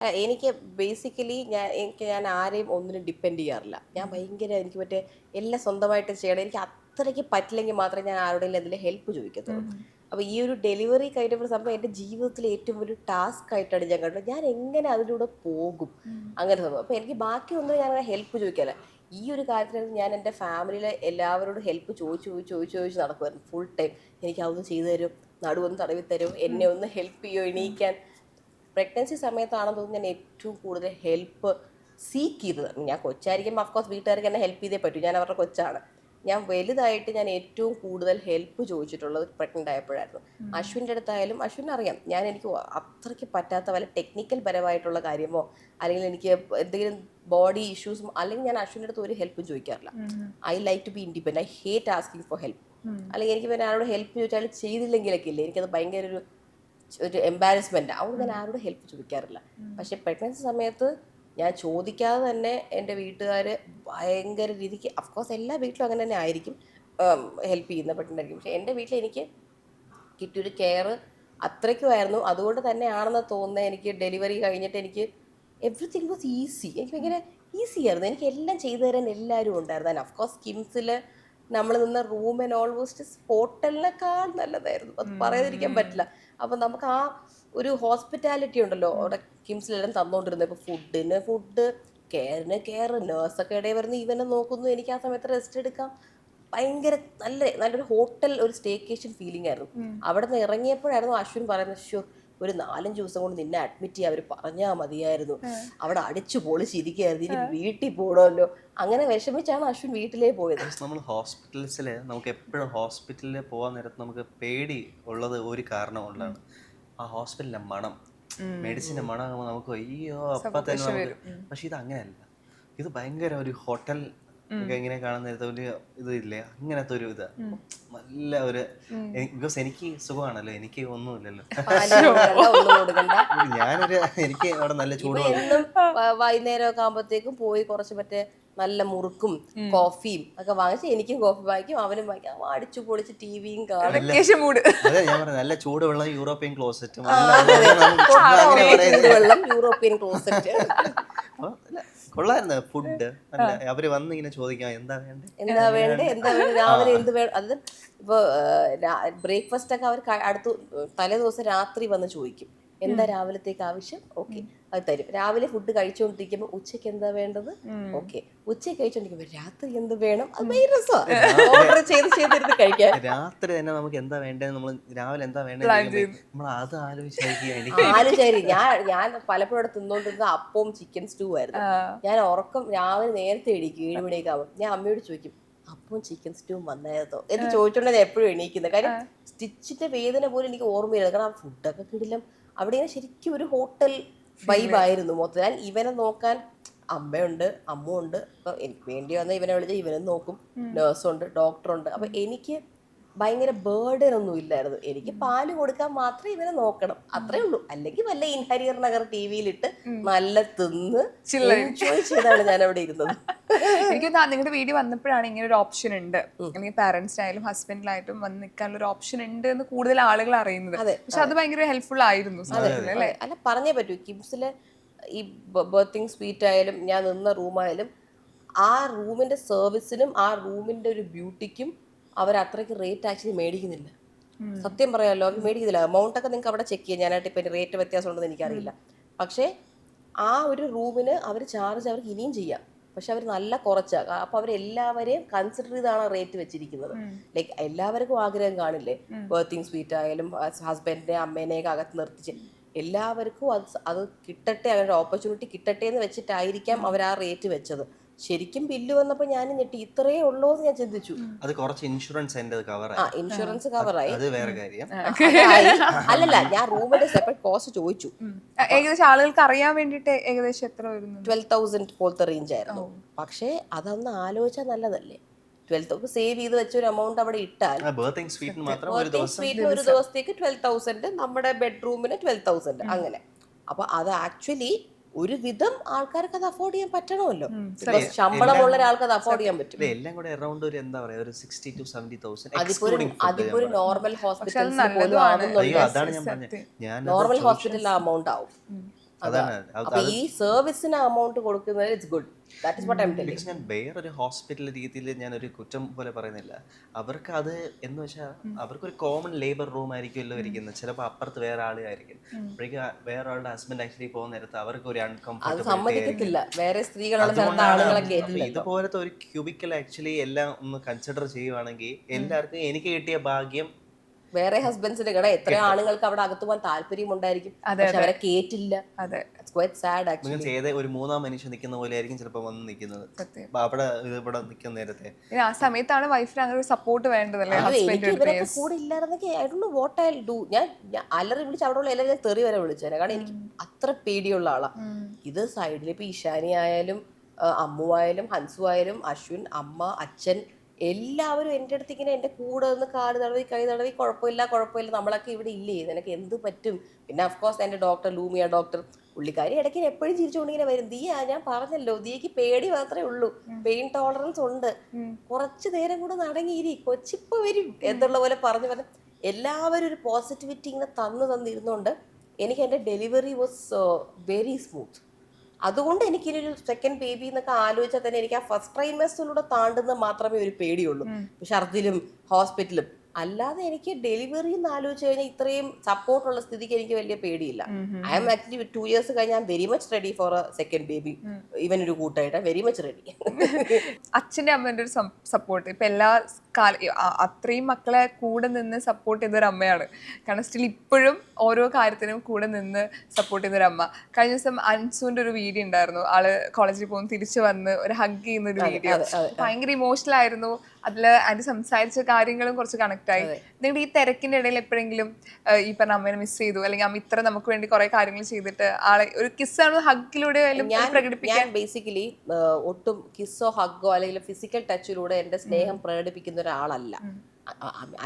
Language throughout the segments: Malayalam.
എനിക്ക് ബേസിക്കലി ഞാൻ ആരെയും ഒന്നിനും ഡിപ്പെൻഡ് ചെയ്യാറില്ല. ഞാൻ ഭയങ്കര എനിക്ക് മറ്റേ എല്ലാം സ്വന്തമായിട്ട് ചെയ്യണം. എനിക്ക് അത്രയ്ക്ക് പറ്റില്ലെങ്കിൽ മാത്രമേ ഞാൻ ആരുടെയെങ്കിലും അതിൽ ഹെൽപ്പ് ചോദിക്കത്തുള്ളൂ. അപ്പോൾ ഈ ഒരു ഡെലിവറി കഴിഞ്ഞ സംഭവം എൻ്റെ ജീവിതത്തിലെ ഏറ്റവും ഒരു ടാസ്ക് ആയിട്ടാണ് ഞാൻ കണ്ടത്. ഞാൻ എങ്ങനെ അതിലൂടെ പോകും അങ്ങനെ സംഭവം. അപ്പോൾ എനിക്ക് ബാക്കിയൊന്നും ഞാൻ അങ്ങനെ ഹെൽപ്പ് ചോദിക്കാറില്ല. ഈ ഒരു കാര്യത്തിൽ ഞാൻ എൻ്റെ ഫാമിലിയിലെ എല്ലാവരോടും ഹെൽപ്പ് ചോദിച്ച് നടക്കുമായിരുന്നു ഫുൾ ടൈം. എനിക്ക് അതൊന്ന് ചെയ്തു തരും, നടുവൊന്ന് തടവി തരും, എന്നെ ഒന്ന് ഹെൽപ്പ് ചെയ്യുമോ എണീക്കാൻ. പ്രഗ്നൻസി സമയത്താണെന്ന് തോന്നുന്നു ഞാൻ ഏറ്റവും കൂടുതൽ ഹെൽപ്പ് സീക്ക് ചെയ്തത്. ഞാൻ കൊച്ചായിരിക്കുമ്പോൾ അഫ്കോഴ്സ് വീട്ടുകാർക്ക് എന്നെ ഹെൽപ്പ് ചെയ്തേ പറ്റൂ, ഞാൻ അവരുടെ കൊച്ചാണ്. ഞാൻ വലുതായിട്ട് ഞാൻ ഏറ്റവും കൂടുതൽ ഹെൽപ്പ് ചോദിച്ചിട്ടുള്ളത് പ്രഗ്നൻ്റ് ആയപ്പോഴായിരുന്നു. അശ്വിൻ്റെ അടുത്തായാലും അശ്വിൻ അറിയാം എനിക്ക് അത്രയ്ക്ക് പറ്റാത്ത വല്ല ടെക്നിക്കൽ പരമായിട്ടുള്ള കാര്യമോ അല്ലെങ്കിൽ എനിക്ക് എന്തെങ്കിലും ബോഡി ഇഷ്യൂസും അല്ലെങ്കിൽ ഞാൻ അശ്വിൻ്റെ അടുത്ത് ഒരു ഹെൽപ്പും ചോദിക്കാറില്ല. I like to be independent. I hate asking for help. അല്ലെങ്കിൽ എനിക്ക് പിന്നെ ആരോട് ഹെൽപ്പ് ചോദിച്ചാൽ ചെയ്തില്ലെങ്കിലൊക്കെ ഇല്ലേ എനിക്കത് ഭയങ്കര ഒരു എംബാരസ്മെൻറ്റ്. അതുകൊണ്ട് ഞാൻ ആരോട് ഹെൽപ്പ് ചോദിക്കാറില്ല. പക്ഷേ പ്രഗ്നൻസി സമയത്ത് ഞാൻ ചോദിക്കാതെ തന്നെ എൻ്റെ വീട്ടുകാർ ഭയങ്കര രീതിക്ക്, അഫ്കോഴ്സ് എല്ലാ വീട്ടിലും അങ്ങനെ തന്നെ ആയിരിക്കും ഹെൽപ്പ് ചെയ്യുന്ന പെട്ടെന്നായിരിക്കും. പക്ഷേ എൻ്റെ വീട്ടിൽ എനിക്ക് കിട്ടിയൊരു കെയർ അത്രയ്ക്കുമായിരുന്നു. അതുകൊണ്ട് തന്നെയാണെന്ന് തോന്നുന്നത് എനിക്ക് ഡെലിവറി കഴിഞ്ഞിട്ട് എനിക്ക് എവറിത്തിങ് വാസ് ഈസി. എനിക്ക് ഭയങ്കര ഈസി ആയിരുന്നു. എനിക്ക് എല്ലാം ചെയ്തു തരാൻ എല്ലാവരും ഉണ്ടായിരുന്നു. ആൻഡ് അഫ്കോഴ്സ് കിംസിൽ നമ്മൾ നിന്ന റൂം ആൻഡ് ഓൾമോസ്റ്റ് ഹോട്ടലിനേക്കാൾ നല്ലതായിരുന്നു. അത് പറയാതിരിക്കാൻ പറ്റില്ല. അപ്പം നമുക്ക് ആ ഒരു ഹോസ്പിറ്റാലിറ്റി ഉണ്ടല്ലോ അവിടെ കിംസിലെല്ലാം തന്നുകൊണ്ടിരുന്നത്. ഇപ്പോൾ ഫുഡ്, കെയർ, നേഴ്സൊക്കെ ഇടയിൽ വരുന്നു, ഇവനെ നോക്കുന്നു, എനിക്ക് ആ സമയത്ത് റെസ്റ്റ് എടുക്കാം. ഭയങ്കര നല്ലൊരു ഹോട്ടൽ, ഒരു സ്റ്റേക്കേഷൻ ഫീലിംഗ് ആയിരുന്നു. അവിടെ നിന്ന് ഇറങ്ങിയപ്പോഴായിരുന്നു അശ്വിൻ പറയുന്നത്, ഷോ ഒരു 4-5 ദിവസം കൊണ്ട് നിന്നെ അഡ്മിറ്റ് ചെയ്യാൻ അവർ പറഞ്ഞാൽ മതിയായിരുന്നു, അവിടെ അടിച്ചു പൊളിച്ചിരിക്കുകയായിരുന്നു, ഇനി വീട്ടിൽ പോകണമല്ലോ. അങ്ങനെ വിഷമിച്ചാണ് അശ്വിൻ വീട്ടിലേ പോയത്. നമ്മൾ ഹോസ്പിറ്റൽസിൽ നമുക്ക് എപ്പോഴും ഹോസ്പിറ്റലിൽ പോകാൻ നേരത്ത് നമുക്ക് പേടി ഉള്ളത് ഒരു കാരണം കൊണ്ടാണ്. ആ ഹോസ്പിറ്റലിൻ്റെ മണം, മെഡിസിൻ്റെ മണം നമുക്ക് അയ്യോ അപ്പം തന്നെ നമുക്ക്. പക്ഷെ ഇത് അങ്ങനെയല്ല. ഇത് ഭയങ്കര ഒരു ഹോട്ടൽ ഒക്കെ ഇങ്ങനെ കാണുന്ന നേരത്തെ ഒരു ഇത് ഇല്ലേ, അങ്ങനത്തെ ഒരു ഇത് നല്ല ഒരു, ബിക്കോസ് എനിക്ക് സുഖമാണല്ലോ, എനിക്ക് ഒന്നുമില്ലല്ലോ. എനിക്ക് അവിടെ നല്ല ചൂട് വൈകുന്നേരമൊക്കെ ആകുമ്പോഴത്തേക്കും പോയി കുറച്ച് മറ്റേ നല്ല മുറുക്കും കോഫിയും ഒക്കെ വാങ്ങിച്ച് എനിക്കും കോഫി വാങ്ങിക്കും, അവനും വാങ്ങിക്കും, അടിച്ചു പൊളിച്ച് ടിവിയും കാണും. അതെ ഞാൻ പറഞ്ഞത്, നല്ല ചൂടുവെള്ളം, യൂറോപ്യൻ ക്ലോസറ്റും, വെള്ളം, യൂറോപ്യൻ ക്ലോസറ്റ്. കൊള്ളായിരുന്നു ഫുഡ്. നല്ല അവര് വന്ന് ഇങ്ങനെ ചോദിക്കാം എന്താ വേണ്ടേ രാവിലെ എന്ത് വേണം. അത് ഇപ്പൊ ബ്രേക്ക്ഫാസ്റ്റ് ഒക്കെ അവർ തലേ ദിവസം രാത്രി വന്ന് ചോദിക്കും എന്താ രാവിലത്തേക്ക് ആവശ്യം, ഓക്കെ അത് തരും. രാവിലെ ഫുഡ് കഴിച്ചുകൊണ്ടിരിക്കുമ്പോൾ ഉച്ചയ്ക്ക് എന്താ വേണ്ടത്, ഓക്കെ ഉച്ചയ്ക്ക് കഴിച്ചോണ്ടിരിക്കുമ്പോൾ രാത്രി എന്ത് വേണം, അത് ഭയങ്കര രസമാണ്. ഓർഡർ ചെയ്തിരുന്ന് കഴിക്കാൻ. രാത്രി തന്നെ നമുക്ക് എന്താ വേണ്ടത്, നമ്മൾ രാവിലെ എന്താ വേണ്ടത് നമ്മൾ അത് ആലോചിച്ചായിരിക്കും. ഞാൻ പലപ്പോഴും അവിടെ തിന്നോണ്ടിരുന്നത് അപ്പവും ചിക്കൻ സ്റ്റൂ ആയിരുന്നു. ഞാൻ ഉറക്കം രാവിലെ നേരത്തെ എണീക്കും, 7 മണിയൊക്കെ ആവും. ഞാൻ അമ്മയോട് ചോദിക്കും അപ്പവും ചിക്കൻ സ്റ്റൂവും വന്നായിരുന്നോ എന്ന് ചോദിച്ചോണ്ട് ഞാൻ എപ്പോഴും എണീക്കുന്നത്. കാര്യം സ്റ്റിച്ചിന്റെ വേദന പോലും എനിക്ക് ഓർമ്മയില്ല. കാരണം ആ ഫുഡൊക്കെ കിടിലം. അവിടെ ശരിക്കും ഒരു ഹോട്ടൽ വൈബായിരുന്നു മൊത്തം. ഞാൻ ഇവനെ നോക്കാൻ അമ്മയുണ്ട്, അമ്മുണ്ട്. അപ്പം എനിക്ക് വേണ്ടി വന്ന ഇവനെ വിളിച്ചാൽ ഇവനും നോക്കും, നേഴ്സുണ്ട്, ഡോക്ടറുണ്ട്. അപ്പം എനിക്ക് ഭയങ്കര ബേർഡൻ ഒന്നും ഇല്ലായിരുന്നു. എനിക്ക് പാല് കൊടുക്കാൻ മാത്രമേ ഇവനെ നോക്കണം, അത്രേ ഉള്ളൂ. അല്ലെങ്കിൽ വല്ല ഇൻഹരിയർ നഗർ ടി വിയിലിട്ട് നല്ല തിന്ന് എൻജോയ് ചെയ്താണ് ഞാൻ അവിടെ ഇരുന്നത്. എനിക്ക് നിങ്ങളുടെ വീഡിയോ വന്നപ്പോഴാണ് ഇങ്ങനെ ഒരു ഓപ്ഷൻ ഉണ്ട്, അല്ലെങ്കിൽ പാരന്റ്സിനായാലും ഹസ്ബൻഡിലായിട്ടും വന്ന് നിൽക്കാനുള്ള ഒരു ഓപ്ഷൻ ഉണ്ട് എന്ന് കൂടുതൽ ആളുകൾ അറിയുന്നത്. പക്ഷെ അത് ഭയങ്കര ഹെൽപ്ഫുൾ ആയിരുന്നു. അല്ല പറഞ്ഞേ പറ്റൂ. കിംസിലെ ഈ ബർത്തിങ് സ്വീറ്റ് ആയാലും ഞാൻ നിന്ന റൂമായാലും ആ റൂമിന്റെ സർവീസിനും ആ റൂമിന്റെ ഒരു ബ്യൂട്ടിക്കും അവർ അത്രയ്ക്ക് റേറ്റ് ആക്ച്വലി മേടിക്കുന്നില്ല. സത്യം പറയാമല്ലോ, അവർ മേടിക്കുന്നില്ല. എമൗണ്ട് ഒക്കെ നിങ്ങൾക്ക് അവിടെ ചെക്ക് ചെയ്യാം. ഞാനായിട്ട് ഇപ്പം റേറ്റ് വ്യത്യാസം ഉണ്ടെന്ന് എനിക്കറിയില്ല. പക്ഷേ ആ ഒരു റൂമിന് അവർ ചാർജ് അവർക്ക് ഇനിയും ചെയ്യാം. പക്ഷെ അവർ നല്ല കുറച്ചാണ്. അപ്പോൾ അവരെല്ലാവരെയും കൺസിഡർ ചെയ്താണ് റേറ്റ് വെച്ചിരിക്കുന്നത്. ലൈക്ക് എല്ലാവർക്കും ആഗ്രഹം കാണില്ലേ, ബർത്തിങ് സ്വീറ്റ് ആയാലും ഹസ്ബൻഡിനെ അമ്മേനെയൊക്കെ അകത്ത് നിർത്തിച്ച് എല്ലാവർക്കും അത് കിട്ടട്ടെ, അങ്ങനെ ഓപ്പർച്യൂണിറ്റി കിട്ടട്ടെ എന്ന് വെച്ചിട്ടായിരിക്കാം അവർ ആ റേറ്റ് വെച്ചത്. ശരിക്കും ബില്ല് വന്നപ്പോൾ ഞാൻ ഞെട്ടി, ഇത്രയേ ഉള്ളൂ എന്ന് ഞാൻ ചിന്തിച്ചു. അത് കുറച്ച് ഇൻഷുറൻസ് ഇൻഷുറൻസ് കവറായി. അത് വേറെ കാര്യം. അല്ലല്ല, ഞാൻ റൂമിന്റെ സെപ്പറേറ്റ് കോസ്റ്റ് ചോദിച്ചു. ഏകദേശം ആളുകൾക്ക് അറിയാൻ വേണ്ടിട്ട് ഏകദേശം എത്ര വരുന്നു? 12,000 പോലത്തെ റേഞ്ച് ആയിരുന്നു. പക്ഷേ അതൊന്ന് ആലോചിച്ചാൽ നല്ലതല്ലേ. 12,000 സേവ് ചെയ്ത് വെച്ചൊരു എമൗണ്ട് അവിടെ ഇട്ടാൽ സ്വീറ്റിന് ഒരു ദിവസത്തേക്ക് 12,000, നമ്മുടെ ബെഡ്റൂമിന് 12,000 അങ്ങനെ. അപ്പൊ അത് ആക്ച്വലി ഒരു വിധം ആൾക്കാർക്ക് അത് അഫോർഡ് ചെയ്യാൻ പറ്റണമല്ലോ. ശമ്പളമുള്ള ഒരാൾക്ക് അത് അഫോർഡ് ചെയ്യാൻ പറ്റും. എല്ലാം കൂടെ അറൗണ്ട് ഒരു എന്താ പറയാ ഒരു 60,000 to 70,000. അതിപ്പോ ഒരു നോർമൽ ഹോസ്പിറ്റലിൽ പോലും ആവുന്നുണ്ട്. നോർമൽ ഹോസ്പിറ്റലിൽ ആ എമൗണ്ട് ആവും. അതാണ് അപ്പൊ ഈ സർവീസിന് amount കൊടുക്കുന്നത് it's good. That is what I M telling. Because ഞാൻ വേറൊരു ഹോസ്പിറ്റൽ രീതിയിൽ ഞാനൊരു കുറ്റം പോലെ പറയുന്നില്ല. അവർക്ക് അത് എന്ന് വെച്ചാൽ അവർക്കൊരു കോമൺ ലേബർ റൂം ആയിരിക്കുമല്ലോ ഇരിക്കുന്നത്. ചിലപ്പോൾ അപ്പുറത്ത് വേറെ ആളുമായിരിക്കും. അപ്പോഴേക്കും വേറെ ആളുടെ ഹസ്ബൻഡ് ആക്ച്വലി പോകുന്ന നേരത്ത് അവർക്ക് ഒരു അത് അൺകംഫർട്ടബിലിറ്റി ആയിരിക്കും. സമ്മതിക്കത്തില്ല, വേറെ സ്ത്രീകളുള്ള സ്ഥലത്ത് ആളുകളെ കേട്ടില്ല. ഇതുപോലത്തെ ഒരു ക്യൂബിക്കൽ ആക്ച്വലി എല്ലാം ഒന്ന് കൺസിഡർ ചെയ്യുവാണെങ്കിൽ എല്ലാവർക്കും എനിക്ക് കിട്ടിയ ഭാഗ്യം വേറെ ഹസ്ബൻഡ്സിന്റെ കട എത്രയോ ആണുങ്ങൾക്ക് അവിടെ അകത്ത് പോകാൻ താല്പര്യമുണ്ടായിരിക്കും, പക്ഷെ അവരെ കേറ്റില്ല. അതെ, സാഡ് ആക്ച്വലി. മീൻസ് ഏത് ഒരു മൂന്നാം മനുഷ്യൻ നിൽക്കുന്ന പോലെ ആയിരിക്കും ചിലപ്പോൾ വന്ന് നിൽക്കുന്നത്. അപ്പൊ അവിടെ ഇവിടെ നിൽക്കുന്ന നേരത്തെ പിന്നെ ആ സമയത്താണ് വൈഫിന് അങ്ങനെ ഒരു സപ്പോർട്ട് വേണ്ടതല്ലേ എനിക്ക് ഹസ്ബൻഡ്. ഇവരൊക്കെ കൂടെ ഇല്ലായിരുന്നെങ്കിൽ I don't know what I will do. ഞാൻ അലറി വിളിച്ച് അവിടെ ഉള്ള എല്ലാവരും തെറി വരെ വിളിച്ചേനെ, കാരണം എനിക്ക് അത്ര പേടിയുള്ള ആളാ. ഇത് സൈഡിൽ ഇപ്പൊ ഇഷാനി ആയാലും അമ്മു ആയാലും ഹൻസു ആയാലും അശ്വിൻ, അമ്മ, അച്ഛൻ, എല്ലാവരും എൻ്റെ അടുത്ത് ഇങ്ങനെ എൻ്റെ കൂടെ നിന്ന് കാട് തടവി കൈ തടവി കുഴപ്പമില്ല കുഴപ്പമില്ല, നമ്മളൊക്കെ ഇവിടെ ഇല്ലേ, നിനക്ക് എന്ത് പറ്റും. പിന്നെ അഫ്കോഴ്സ് എൻ്റെ ഡോക്ടർ ലൂമിയ ഡോക്ടർ, പുള്ളിക്കാരി ഇടയ്ക്ക് എപ്പോഴും ചിരിച്ചുകൊണ്ടിങ്ങനെ വരും. ദിയ ഞാൻ പറഞ്ഞല്ലോ ദിയക്ക് പേടി മാത്രമേ ഉള്ളൂ, പെയിൻ ടോളറൻസ് ഉണ്ട്, കുറച്ച് നേരം കൂടെ നടങ്ങിയിരി, കൊച്ചിപ്പോ വരും എന്നുള്ള പോലെ പറഞ്ഞു പറഞ്ഞ് എല്ലാവരും ഒരു പോസിറ്റിവിറ്റി ഇങ്ങനെ തന്നിരുന്നുകൊണ്ട് എനിക്ക് എൻ്റെ ഡെലിവറി വാസ് വെരി സ്മൂത്ത്. അതുകൊണ്ട് എനിക്കിനൊരു സെക്കൻഡ് ബേബി എന്നൊക്കെ ആലോചിച്ചാൽ തന്നെ എനിക്ക് ആ ഫസ്റ്റ് ട്രൈമസ്റ്ററിലൂടെ താണ്ടുന്നത് മാത്രമേ ഒരു പേടിയുള്ളൂ, ഛർദിലും ഹോസ്പിറ്റലും. അല്ലാതെ എനിക്ക് ഡെലിവറി എന്ന് ആലോചിച്ച് കഴിഞ്ഞാൽ ഇത്രയും സപ്പോർട്ടുള്ള സ്ഥിതിക്ക് എനിക്ക് വലിയ പേടിയില്ല. ഐ ആം ആക്ച്വലി 2 years കഴിഞ്ഞാൽ I am very much ready for A second baby. ഇവൻ ഒരു കൂട്ടായിട്ട് വെരി മച്ച് റെഡി. അച്ഛൻ്റെ അമ്മേൻ്റെ ഒരു സപ്പോർട്ട് ഇപ്പം എല്ലാ അത്രയും മക്കളെ കൂടെ നിന്ന് സപ്പോർട്ട് ചെയ്തൊരു അമ്മയാണ്. കാരണം സ്റ്റിൽ ഇപ്പോഴും ഓരോ കാര്യത്തിനും കൂടെ നിന്ന് സപ്പോർട്ട് ചെയ്തൊരു അമ്മ. കഴിഞ്ഞ ദിവസം അൻസുവിൻ്റെ ഒരു വീഡിയോ ഉണ്ടായിരുന്നു, ആള് കോളേജിൽ പോകുന്ന തിരിച്ചു വന്ന് ഒരു ഹഗ് ചെയ്യുന്ന ഒരു വീഡിയോ. ഭയങ്കര ഇമോഷണൽ ആയിരുന്നു. അതിൽ ആൻറ്റി സംസാരിച്ച കാര്യങ്ങളും കുറച്ച് കണക്ട് ആയി. നിങ്ങൾ ഈ തിരക്കിന്റെ ഇടയിൽ എപ്പോഴെങ്കിലും ഈ പറഞ്ഞ അമ്മേനെ മിസ് ചെയ്തു, അല്ലെങ്കിൽ അമ്മ ഇത്ര നമുക്ക് വേണ്ടി കുറെ കാര്യങ്ങൾ ചെയ്തിട്ട് ആളെ ഒരു കിസ്സാണോ ഹഗ്ഗിലൂടെ പ്രകടിപ്പിക്കാൻ? ബേസിക്കലി ഒട്ടും കിസ്സോ ഹഗ്ഗോ അല്ലെങ്കിൽ ഫിസിക്കൽ ടച്ചിലൂടെ എന്റെ സ്നേഹം പ്രകടിപ്പിക്കുന്ന ഒരാളല്ല.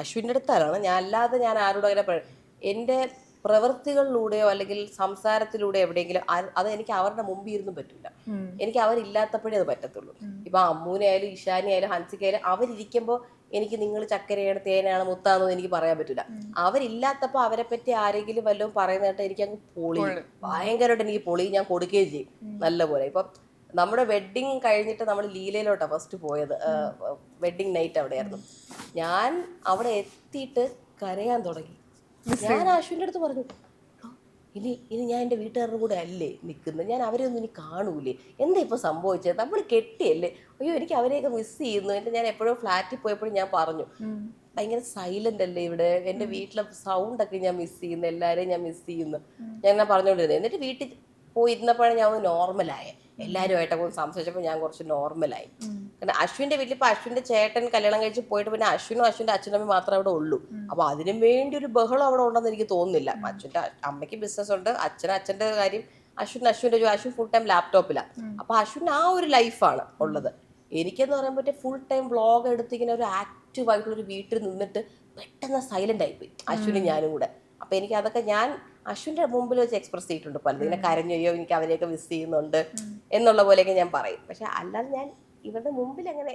അശ്വിൻ്റെ അടുത്താണ് ഞാൻ, അല്ലാതെ ഞാൻ ആരോടും അങ്ങനെ എൻ്റെ പ്രവൃത്തികളിലൂടെയോ അല്ലെങ്കിൽ സംസാരത്തിലൂടെ എവിടെയെങ്കിലും അത് എനിക്ക് അവരുടെ മുമ്പിൽ ഇരുന്നും പറ്റില്ല. എനിക്ക് അവരില്ലാത്തപ്പോഴേ അത് പറ്റത്തുള്ളൂ. ഇപ്പൊ അമ്മൂനെ ആയാലും ഇഷാനി ആയാലും ഹൻസിക്കായാലും അവരിയ്ക്കുമ്പോൾ എനിക്ക് നിങ്ങൾ ചക്കരയാണ് തേനാണ് മുത്താണെന്ന് എനിക്ക് പറയാൻ പറ്റില്ല. അവരില്ലാത്തപ്പോൾ അവരെ പറ്റി ആരെങ്കിലും വല്ലതും പറയുന്നതായിട്ട് എനിക്ക് അങ്ങ് പൊളി, ഭയങ്കരമായിട്ട് എനിക്ക് പൊളി, ഞാൻ കൊടുക്കുകയും ചെയ്യും നല്ലപോലെ. ഇപ്പം നമ്മുടെ വെഡ്ഡിങ് കഴിഞ്ഞിട്ട് നമ്മൾ ലീലയിലോട്ടാണ് ഫസ്റ്റ് പോയത്, വെഡ്ഡിങ് നൈറ്റ് അവിടെയായിരുന്നു. ഞാൻ അവിടെ എത്തിയിട്ട് കരയാൻ തുടങ്ങി. ഞാൻ അശ്വിൻ്റെ അടുത്ത് പറഞ്ഞു, ഇനി ഞാൻ എൻ്റെ വീട്ടുകാരുടെ കൂടെ അല്ലേ നിൽക്കുന്നത്, ഞാൻ അവരെ ഒന്നും ഇനി കാണൂലേ, എന്താ ഇപ്പോൾ സംഭവിച്ചത്, നമ്മൾ കെട്ടിയല്ലേ, അയ്യോ എനിക്ക് അവരെയൊക്കെ മിസ് ചെയ്യുന്നു. ഞാൻ എപ്പോഴും ഫ്ലാറ്റിൽ പോയപ്പോഴും ഞാൻ പറഞ്ഞു, ഭയങ്കര സൈലന്റ് അല്ലേ ഇവിടെ, എൻ്റെ വീട്ടിലെ സൗണ്ടൊക്കെ ഞാൻ മിസ് ചെയ്യുന്നു, എല്ലാവരെയും ഞാൻ മിസ് ചെയ്യുന്നു, ഞാൻ പറഞ്ഞുകൊണ്ടിരുന്നത്. എന്നിട്ട് വീട്ടിൽ പോയിരുന്നപ്പോഴാണ് ഞാൻ ഒന്ന് നോർമലായ, എല്ലാവരുമായിട്ടൊക്കെ ഒന്ന് സംസാരിച്ചപ്പോൾ ഞാൻ കുറച്ച് നോർമലായി. കാരണം അശ്വിൻ്റെ വീട്ടിൽ ഇപ്പോൾ അശ്വിൻ്റെ ചേട്ടൻ കല്യാണം കഴിച്ച് പോയിട്ട് പിന്നെ അശ്വിനും അശ്വിൻ്റെ അച്ഛനമ്മയും മാത്രമേ അവിടെ ഉള്ളൂ. അപ്പോൾ അതിനു വേണ്ടി ഒരു ബഹളം അവിടെ ഉണ്ടെന്ന് എനിക്ക് തോന്നുന്നില്ല. അച്ഛൻ്റെ അമ്മയ്ക്ക് ബിസിനസ് ഉണ്ട്, അച്ഛൻ്റെ കാര്യം, അശ്വിൻ ഫുൾ ടൈം ലാപ്ടോപ്പിലാണ്. അപ്പോൾ അശ്വിൻ ആ ഒരു ലൈഫാണ് ഉള്ളത്. എനിക്കെന്ന് പറയുമ്പോൾ ഫുൾ ടൈം വ്ളോഗ് എടുത്തിങ്ങനെ ഒരു ആക്റ്റീവ് ആയിട്ടുള്ളൊരു വീട്ടിൽ നിന്നിട്ട് പെട്ടെന്ന് സൈലന്റ് ആയിപ്പോയി അശ്വിനും ഞാനും കൂടെ. അപ്പോൾ എനിക്ക് അതൊക്കെ ഞാൻ അശ്വിൻ്റെ മുമ്പിൽ വെച്ച് എക്സ്പ്രസ് ചെയ്തിട്ടുണ്ട് പലതും. ഇങ്ങനെ കരഞ്ഞോ എനിക്ക് അവരെയൊക്കെ മിസ് ചെയ്യുന്നുണ്ട് എന്നുള്ള പോലെയൊക്കെ ഞാൻ പറയും. പക്ഷെ അല്ലാതെ ഞാൻ ഇവരുടെ മുമ്പിൽ അങ്ങനെ